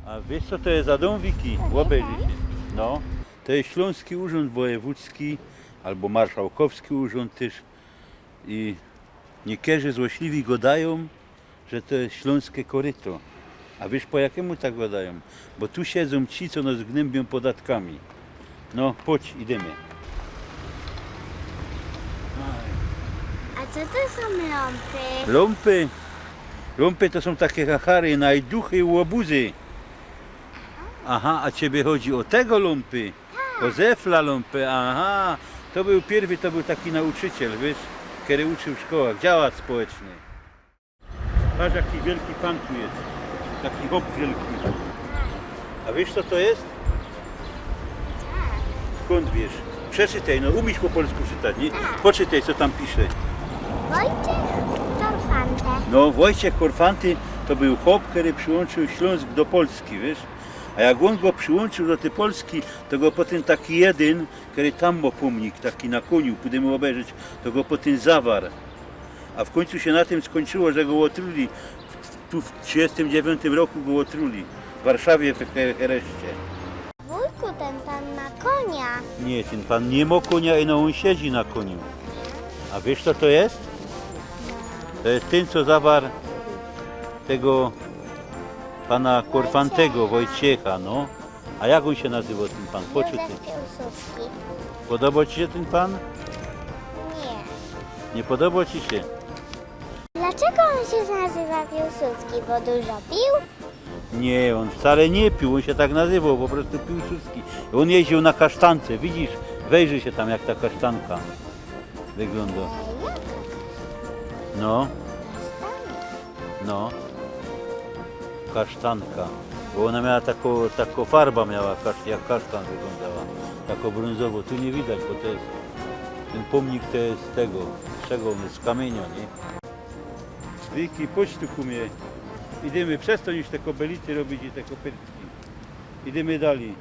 A wiesz co to jest za dom, Wiki? Obejrzyj się. No, to jest Śląski Urząd Wojewódzki albo Marszałkowski Urząd też. I niektórzy złośliwi gadają, że to jest śląskie koryto. A wiesz po jakiemu tak gadają? Bo tu siedzą ci, co nas gnębią podatkami. No, chodź, idziemy. A co to są lampy? Lumpy. Lumpy to są takie hachary, najduchy i łobuzy. Aha, a ciebie chodzi o tego lumpy? O Zefla lumpy, aha. To był taki nauczyciel, wiesz, który uczył w szkołach, działacz społeczny. Patrz jaki wielki pan tu jest. Taki hop wielki. A wiesz co to jest? Skąd wiesz? Przeczytaj, no umiesz po polsku czytać, nie? Poczytaj co tam pisze. Wojciech Torfante. No Wojciech Korfanty to był chłop, który przyłączył Śląsk do Polski, wiesz? A jak on go przyłączył do tej Polski, to go potem taki jeden, który tam ma pomnik, taki na koniu, będziemy obejrzeć, to go potem zawarł. A w końcu się na tym skończyło, że go otruli. Tu w 1939 roku go otruli. W Warszawie w Hereszcie. Wujku, ten pan ma konia. Nie, ten pan nie ma konia i no on siedzi na koniu. A wiesz co to jest? To jest ten, co zawarł tego pana Korfantego, Wojciecha, no. A jak on się nazywał ten pan? Poczytaj. Józef Piłsudski. Podoba ci się ten pan? Nie. Nie podoba ci się? Dlaczego on się nazywa Piłsudski? Bo dużo pił? Nie, on wcale nie pił, on się tak nazywał, po prostu Piłsudski. On jeździł na kasztance, widzisz? Wejrzyj się tam, jak ta kasztanka wygląda. Jaka No, kasztana? no. Kasztanka. Bo ona miała taką farbę miała, jak kasztan wyglądała. Taką brązową. Tu nie widać, bo to jest, ten pomnik to jest z tego, z czego on jest, z kamienia, nie? Wiki, chodź tu kumie. Idziemy, przestań już te kobelity robić i te kopytki. Idziemy dalej.